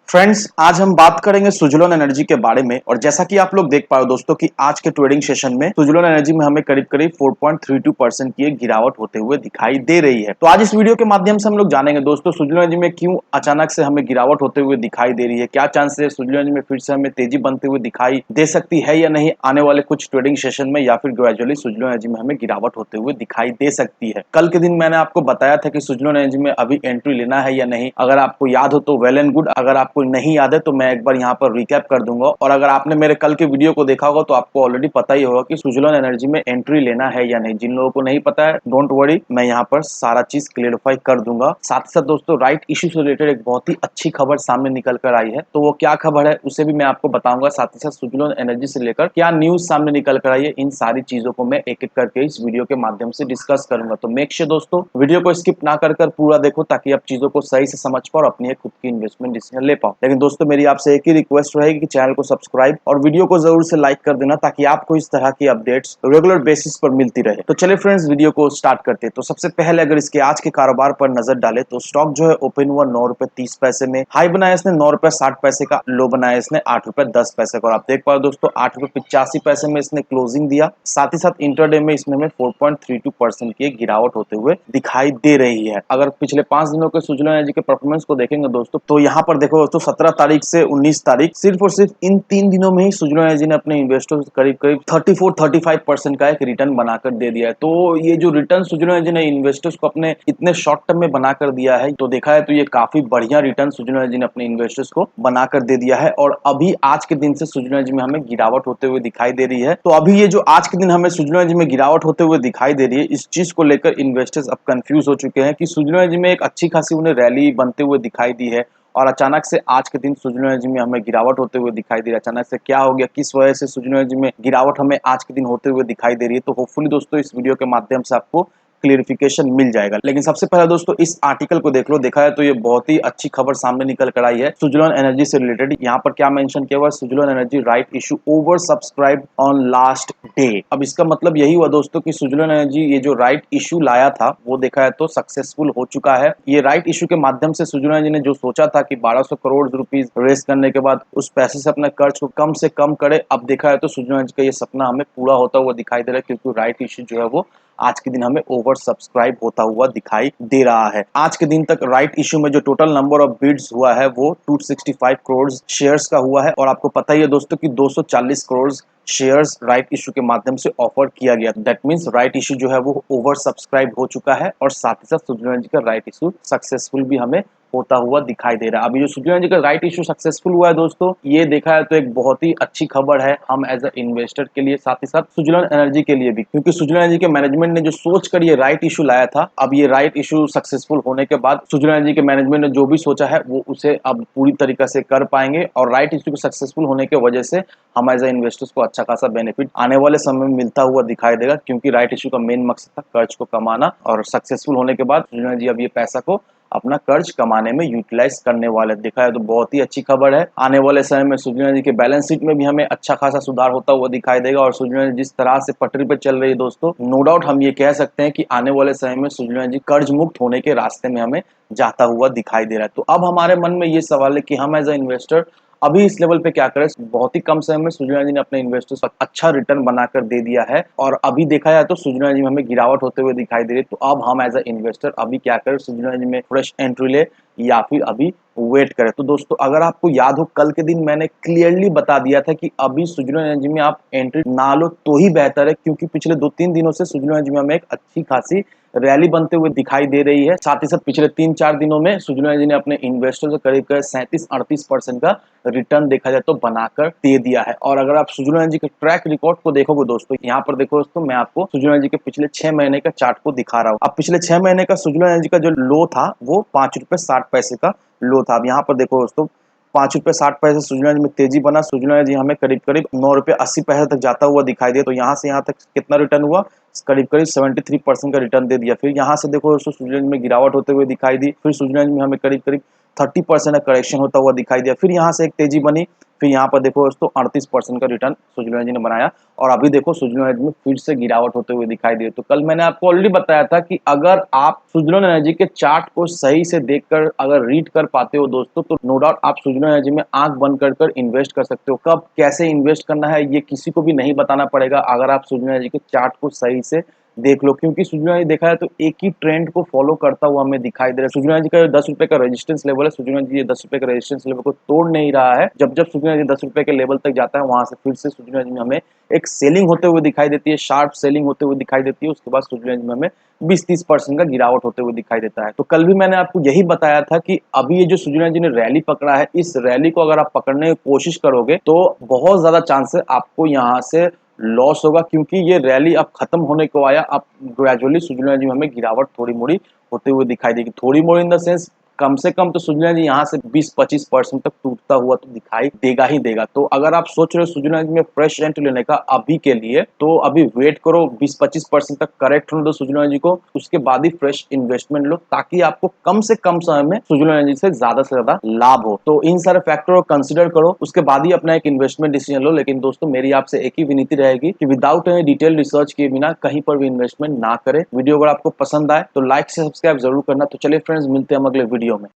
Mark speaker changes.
Speaker 1: Friends, आज हम बात करेंगे सुज़लोन एनर्जी के बारे में। और जैसा कि आप लोग देख पा रहे हो दोस्तों कि आज के ट्रेडिंग सेशन में सुज़लोन एनर्जी में हमें करीब-करीब 4.32% की एक गिरावट होते हुए दिखाई दे रही है। तो आज इस वीडियो के माध्यम से हम लोग जानेंगे दोस्तों सुज़लोन एनर्जी में क्यों अचानक से हमें गिरावट होते हुए दिखाई दे रही है, क्या चांस है सुज़लोन एनर्जी में फिर से हमें तेजी बनते हुए दिखाई दे सकती है या नहीं आने वाले कुछ ट्रेडिंग सेशन में, या फिर ग्रेजुअली सुज़लोन एनर्जी में हमें गिरावट होते हुए दिखाई दे सकती है। कल के दिन मैंने आपको बताया था कि सुज़लोन एनर्जी में अभी एंट्री लेना है या नहीं। अगर आपको याद हो तो वेल एंड गुड, अगर आपको नहीं याद है तो मैं एक बार यहाँ पर रिकैप कर दूंगा। और अगर आपने मेरे कल के वीडियो को देखा होगा तो आपको ऑलरेडी पता ही होगा कि सुज़लोन एनर्जी में एंट्री लेना है या नहीं। जिन लोगों को नहीं पता है डोंट वरी, मैं यहाँ पर सारा चीज क्लियरिफाई कर दूंगा। साथ ही साथ दोस्तों राइट इश्यू से रिलेटेड एक बहुत ही अच्छी खबर सामने निकल कर आई है, तो वो क्या खबर है उसे भी मैं आपको बताऊंगा। साथ ही साथ सुज़लोन एनर्जी से लेकर क्या न्यूज सामने निकल कर आई है, इन सारी चीजों को मैं एक एक करके इस वीडियो के माध्यम से डिस्कस करूंगा। तो मेक श्योर दोस्तों वीडियो को स्किप ना कर पूरा देखो, ताकि आप चीजों को सही से समझ पाओ और अपनी एक खुद की इन्वेस्टमेंट डिसीजन ले पाओ। लेकिन दोस्तों मेरी आपसे एक ही रिक्वेस्ट रहेगी कि चैनल को सब्सक्राइब और वीडियो को जरूर से लाइक कर देना, ताकि आपको इस तरह की अपडेट्स रेगुलर बेसिस पर मिलती रहे। तो चलिए फ्रेंड्स वीडियो को स्टार्ट करते हैं। तो सबसे पहले अगर इसके आज के कारोबार पर नजर डाले तो स्टॉक जो है ओपन हुआ 9 रुपए 30 पैसे में, हाई बनाया इसने 9 रुपए 60 पैसे का, लो बनाया इसने 8 रुपए 10 पैसे का। और आप देख पा रहे हो दोस्तों 8 रुपए 85 पैसे में इसने क्लोजिंग दिया। साथ ही साथ इंटरडे में इसमें हमें 4.32% की एक गिरावट होते हुए दिखाई दे रही है। अगर पिछले 5 दिनों के सुज़लोन एनर्जी के परफॉर्मेंस को देखेंगे दोस्तों, तो यहाँ पर देखो दोस्तों 17 तारीख से 19 तारीख सिर्फ और सिर्फ इन 3 दिनों में ही सुज़लोन एनर्जी ने अपने इन्वेस्टर्स को करीब 34-35% का एक रिटर्न बनाकर दे दिया है। तो ये जो रिटर्न सुज़लोन एनर्जी ने इन्वेस्टर्स को अपने इतने शॉर्ट टर्म में बनाकर दिया है, तो देखा है तो ये काफी बढ़िया रिटर्न सुज़लोन एनर्जी ने अपने इन्वेस्टर्स को बनाकर दे दिया है। और अभी आज के दिन से सुज़लोन एनर्जी में हमें गिरावट होते हुए दिखाई दे रही है। तो अभी ये जो आज के दिन हमें सुज़लोन एनर्जी में गिरावट होते हुए दिखाई दे रही है, इस चीज को लेकर इन्वेस्टर्स अब कंफ्यूज हो चुके हैं कि सुज़लोन एनर्जी में एक अच्छी खासी उन्हें रैली बनते हुए दिखाई दी है, और अचानक से आज के दिन सुज़लोन एनर्जी में हमें गिरावट होते हुए दिखाई दे रहा है। अचानक से क्या हो गया, किस वजह से सुज़लोन एनर्जी में गिरावट हमें आज के दिन होते हुए दिखाई दे रही है। तो होपफुली दोस्तों इस वीडियो के माध्यम से आपको क्लियरिफिकेशन मिल जाएगा। लेकिन सबसे पहले दोस्तों इस आर्टिकल को देख लो। देखा है तो ये बहुत ही अच्छी खबर सामने निकल कर आई है सुज़लोन एनर्जी से रिलेटेड। यहाँ पर क्या मेंशन किया हुआ है, Suzlon energy right issue over subscribe on last day. अब इसका मतलब यही हुआ दोस्तों कि सुज़लोन एनर्जी ये जो राइट इशू लाया था वो देखा है तो सक्सेसफुल हो चुका है। ये राइट इशू के माध्यम से सुज़लोन एनर्जी ने जो सोचा था कि 1200 करोड़ रुपीस रेस करने के बाद उस पैसे से अपने कर्ज को कम से कम करे, अब देखा है तो सुज़लोन एनर्जी का ये सपना हमें पूरा होता हुआ दिखाई दे रहा है, क्योंकि राइट इशू जो है वो आज के दिन हमें ओवर सब्सक्राइब होता हुआ दिखाई दे रहा है। आज के दिन तक राइट इशू में जो टोटल नंबर ऑफ बिड्स हुआ है वो 265 करोड़ शेयर्स का हुआ है। और आपको पता ही है दोस्तों कि 240 करोड़ शेयर्स राइट इशू के माध्यम से ऑफर किया गया। दैट मींस राइट इशू जो है वो ओवर सब्सक्राइब हो चुका है, और साथ ही साथ सुज़लोन एनर्जी का राइट इशू सक्सेसफुल भी हमें होता हुआ दिखाई दे रहा है। अभी जो सुज़लोन एनर्जी का राइट इशू सक्सेसफुल हुआ है दोस्तों, ये देखा है तो एक बहुत ही अच्छी खबर है हम एज अ इन्वेस्टर के लिए, साथ ही साथ सुज़लोन एनर्जी के लिए भी। क्योंकि सुज़लोन एनर्जी के मैनेजमेंट ने जो सोच कर ये राइट इशू लाया था, अब ये राइट इशू सक्सेसफुल होने के बाद सुज़लोन एनर्जी के मैनेजमेंट ने जो भी सोचा है वो उसे अब पूरी तरीके से कर पाएंगे। और राइट इशू सक्सेसफुल होने की वजह से हम एज अ इन्वेस्टर्स को अच्छा खासा बेनिफिट आने वाले समय में मिलता हुआ दिखाई देगा। क्योंकि राइट इशू का मेन मकसद था कर्ज को कमाना, और सक्सेसफुल होने के बाद सुज़लोन एनर्जी अब ये पैसा को अपना कर्ज कमाने में यूटिलाइज करने वाले दिखा है। तो बहुत ही अच्छी खबर है। आने वाले समय में सुज़लोन एनर्जी के बैलेंस शीट में भी हमें अच्छा खासा सुधार होता हुआ दिखाई देगा। और सुज़लोन एनर्जी जिस तरह से पटरी पे चल रही है दोस्तों, नो डाउट हम ये कह सकते हैं कि आने वाले समय में सुज़लोन एनर्जी कर्ज मुक्त होने के रास्ते में हमें जाता हुआ दिखाई दे रहा है। तो अब हमारे मन में ये सवाल है कि हम एज अ इन्वेस्टर अभी इस लेवल पे क्या करें। बहुत ही कम समय में सुज़लोन एनर्जी ने अपने इन्वेस्टर्स को अच्छा रिटर्न बनाकर दे दिया है, और अभी देखा जाए तो सुज़लोन एनर्जी में हमें गिरावट होते हुए दिखाई दे रही है। तो अब हम एज अ इन्वेस्टर अभी क्या करें, सुज़लोन एनर्जी में फ्रेश एंट्री ले या फिर अभी वेट करें। तो दोस्तों अगर आपको याद हो कल के दिन मैंने क्लियरली बता दिया था कि अभी सुज़लोन एनर्जी में आप एंट्री ना लो तो ही बेहतर है, क्योंकि पिछले 2-3 दिनों से सुज़लोन एनर्जी में हमें एक अच्छी खासी रैली बनते हुए दिखाई दे रही है। साथ ही साथ पिछले 3-4 दिनों में सुज़लोन एनर्जी ने अपने इन्वेस्टर को करीब 37-38% का रिटर्न देखा जाए तो बनाकर दे दिया है। और अगर आप सुज़लोन एनर्जी के ट्रैक रिकॉर्ड को देखोगे दोस्तों, यहाँ पर देखो दोस्तों मैं आपको सुज़लोन एनर्जी के पिछले 6 महीने का चार्ट को दिखा रहा हूँ। अब पिछले 6 महीने का सुज़लोन एनर्जी का जो लो था वो 5 रुपए 60 पैसे का लो था। अब यहाँ पर देखो दोस्तों 5 रुपए 60 पैसे सुज़लोन एनर्जी में तेजी बना। सुज़लोन एनर्जी हमें करीब करीब 9 रुपए 80 पैसे तक जाता हुआ दिखाई दिया। तो यहाँ से यहाँ तक कितना रिटर्न हुआ, करीब करीब 73% का रिटर्न दे दिया। फिर यहाँ से देखो दोस्तों सुज़लोन एनर्जी में गिरावट होते हुए दिखाई दी। फिर सुज़लोन एनर्जी में हमें करीब करीब 30% का करेक्शन होता हुआ दिखाई दिया। फिर यहाँ से एक तेजी बनी, फिर यहाँ पर देखो दोस्तों 38% का रिटर्न सुजुलो एनर्जी ने बनाया और अभी देखो सुजुलो एनर्जी में फिर से गिरावट होते हुए दिखाई दे। तो कल मैंने आपको ऑलरेडी बताया था कि अगर आप सुजुलो एनर्जी के चार्ट को सही से देखकर अगर रीड कर पाते हो दोस्तों, तो नो डाउट आप सुजुलो एनर्जी में आंख बंद कर इन्वेस्ट कर सकते हो। कब कैसे इन्वेस्ट करना है ये किसी को भी नहीं बताना पड़ेगा अगर आप सुजुलो एनर्जी के चार्ट को सही से देख लो, क्योंकि सुजुलो एनर्जी देखा है तो एक ही ट्रेंड को फॉलो करता हुआ हमें दिखाई दे रहा है। सुजुलो एनर्जी का 10 रुपए का रेजिस्टेंस लेवल है, सुजुलो एनर्जी 10 रुपए के रेजिस्टेंस लेवल को तोड़ नहीं रहा है। जब जब सुजुलो एनर्जी 10 रुपए के लेवल तक जाता है वहां से फिर से सुजुलो एनर्जी में हमें एक सेलिंग होते हुए दिखाई देती है, शार्प सेलिंग होते हुए दिखाई देती है। उसके बाद सुजुलो एनर्जी में हमें 20-30% का गिरावट होते हुए दिखाई देता है। तो कल भी मैंने आपको यही बताया था कि अभी ये जो सुजुलो एनर्जी ने रैली पकड़ा है, इस रैली को अगर आप पकड़ने की कोशिश करोगे तो बहुत ज्यादा चांस है आपको यहाँ से लॉस होगा, क्योंकि ये रैली अब खत्म होने को आया। अब ग्रेजुअली सुजुलो एनर्जी में हमें गिरावट थोड़ी मोड़ी होते हुए दिखाई देगी। थोड़ी मोड़ी इन द सेंस कम से कम तो सुजुलो एनर्जी यहाँ से 20-25% तक टूटता हुआ तो दिखाई देगा ही देगा। तो अगर आप सोच रहे हो सुजुलो एनर्जी में फ्रेश एंट्री लेने का अभी के लिए, तो अभी वेट करो, 20-25% तक करेक्ट होने दो सुजुलो एनर्जी को, उसके बाद ही फ्रेश इन्वेस्टमेंट लो, ताकि आपको कम से कम समय में सुजुलो एनर्जी से ज्यादा लाभ हो। तो इन सारे फैक्टर को कंसिडर करो, उसके बाद ही अपना एक इन्वेस्टमेंट डिसीजन लो। लेकिन दोस्तों मेरी आपसे एक ही विनती रहेगी कि विदाउट एनी डिटेल रिसर्च किए बिना कहीं पर भी इन्वेस्टमेंट ना करें। वीडियो अगर आपको पसंद आए तो लाइक से सब्सक्राइब जरूर करना। तो चलिए फ्रेंड्स, मिलते हैं हम अगले वीडियो में।